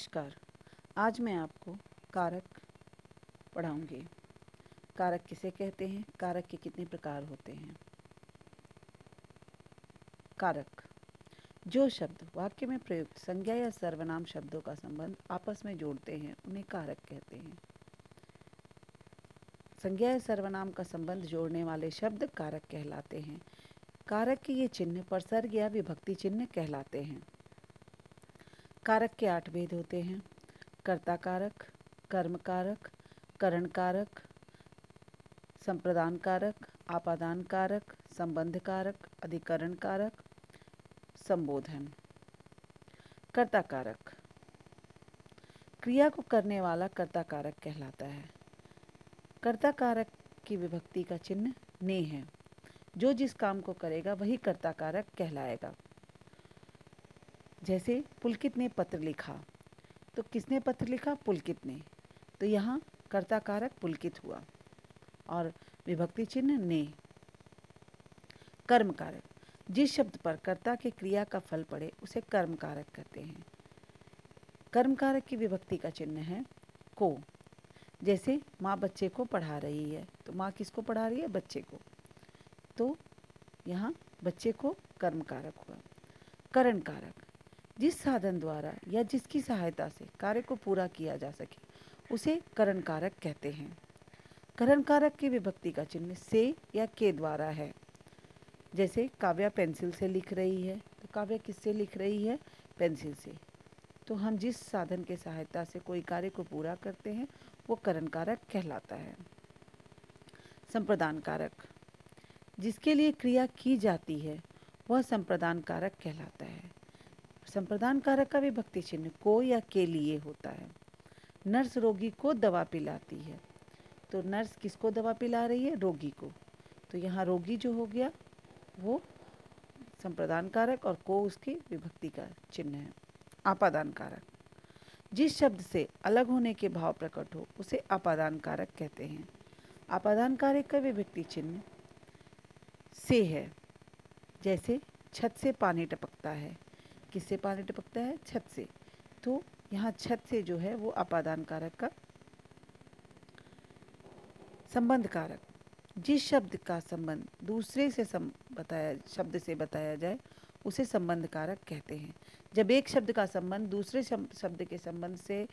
नमस्कार। आज मैं आपको कारक पढ़ाऊंगी। कारक किसे कहते हैं, कारक के कितने प्रकार होते हैं। कारक जो शब्द वाक्य में प्रयुक्त संज्ञा या सर्वनाम शब्दों का संबंध आपस में जोड़ते हैं उन्हें कारक कहते हैं। संज्ञा या सर्वनाम का संबंध जोड़ने वाले शब्द कारक कहलाते हैं। कारक के ये चिन्ह परसर्ग या विभक्ति चिन्ह कहलाते हैं। कारक के 8 भेद होते हैं। कर्ता कारक, कर्म कारक, करण कारक, संप्रदान कारक, आपादान कारक, संबंध कारक, अधिकरण कारक, संबोधन। कर्ता कारक क्रिया को करने वाला कर्ता कारक कहलाता है। कर्ता कारक की विभक्ति का चिन्ह ने है। जो जिस काम को करेगा वही कर्ता कारक कहलाएगा। जैसे पुलकित ने पत्र लिखा, तो किसने पत्र लिखा? पुलकित ने। तो यहाँ कर्ता कारक पुलकित हुआ और विभक्ति चिन्ह ने। कर्म कारक जिस शब्द पर कर्ता के क्रिया का फल पड़े उसे कर्म कारक कहते हैं। कर्म कारक की विभक्ति का चिन्ह है को। जैसे माँ बच्चे को पढ़ा रही है, तो माँ किसको पढ़ा रही है? बच्चे को। तो यहाँ बच्चे को कर्म कारक हुआ। करण कारक जिस साधन द्वारा या जिसकी सहायता से कार्य को पूरा किया जा सके उसे करण कारक कहते हैं। करण कारक की विभक्ति का चिन्ह से या के द्वारा है। जैसे काव्या पेंसिल से लिख रही है, तो काव्या किससे लिख रही है? पेंसिल से। तो हम जिस साधन के सहायता से कोई कार्य को पूरा करते हैं वो करण कारक कहलाता है। संप्रदान कारक जिसके लिए क्रिया की जाती है वह संप्रदान कारक कहलाता है। संप्रदान कारक का विभक्ति चिन्ह को या के लिए होता है। नर्स रोगी को दवा पिलाती है, तो नर्स किसको दवा पिला रही है? रोगी को। तो यहाँ रोगी जो हो गया वो संप्रदान कारक और को उसकी विभक्ति का चिन्ह है। आपादान कारक जिस शब्द से अलग होने के भाव प्रकट हो उसे आपादान कारक कहते हैं। आपादान कारक का विभक्ति चिन्ह से है। जैसे छत से पानी टपकता है, किससे पानी टपकता है? छत से। तो यहाँ छत से जो है वो आपादान कारक का। संबंध कारक जिस शब्द का संबंध दूसरे से शब्द से बताया जाए उसे संबंध कारक कहते हैं। जब एक शब्द का संबंध दूसरे शब्द के संबंध से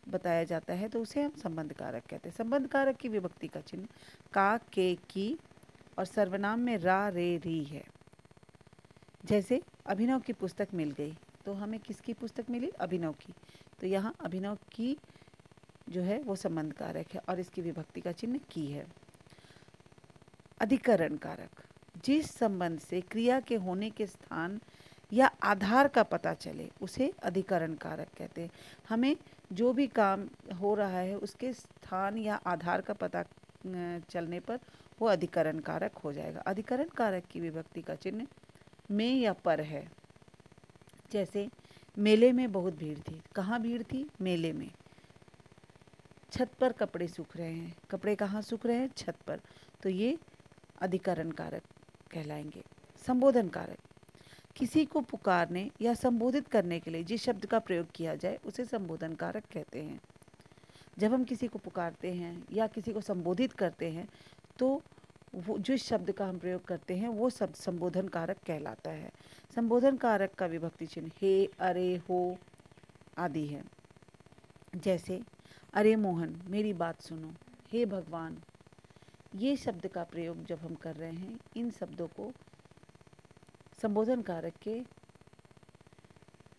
बताया जाता है तो उसे हम संबंध कारक कहते हैं। संबंध कारक की विभक्ति का चिन्ह का, के, की और सर्वनाम में रा, रे, री है। जैसे अभिनव की पुस्तक मिल गई, तो हमें किसकी पुस्तक मिली? अभिनव की। तो यहाँ अभिनव की जो है वो संबंध कारक है और इसकी विभक्ति का चिन्ह की है। अधिकरण कारक जिस संबंध से क्रिया के होने के स्थान या आधार का पता चले उसे अधिकरण कारक कहते हैं। हमें जो भी काम हो रहा है उसके स्थान या आधार का पता चलने पर वो अधिकरण कारक हो जाएगा। अधिकरण कारक की विभक्ति का चिन्ह में या पर है। जैसे मेले में बहुत भीड़ थी। कहाँ भीड़ थी? मेले में। छत पर कपड़े सूख रहे हैं। कपड़े कहाँ सूख रहे हैं? छत पर। तो ये अधिकरण कारक कहलाएंगे। संबोधन कारक किसी को पुकारने या संबोधित करने के लिए जिस शब्द का प्रयोग किया जाए उसे संबोधन कारक कहते हैं। जब हम किसी को पुकारते हैं या किसी को संबोधित करते हैं तो वो जिस शब्द का हम प्रयोग करते हैं वो शब्द संबोधन कारक कहलाता है। संबोधन कारक का विभक्ति चिन्ह हे, अरे, हो आदि है। जैसे अरे मोहन मेरी बात सुनो, हे भगवान। ये शब्द का प्रयोग जब हम कर रहे हैं इन शब्दों को संबोधन कारक के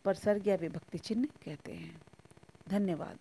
परसर्ग या विभक्ति चिन्ह कहते हैं। धन्यवाद।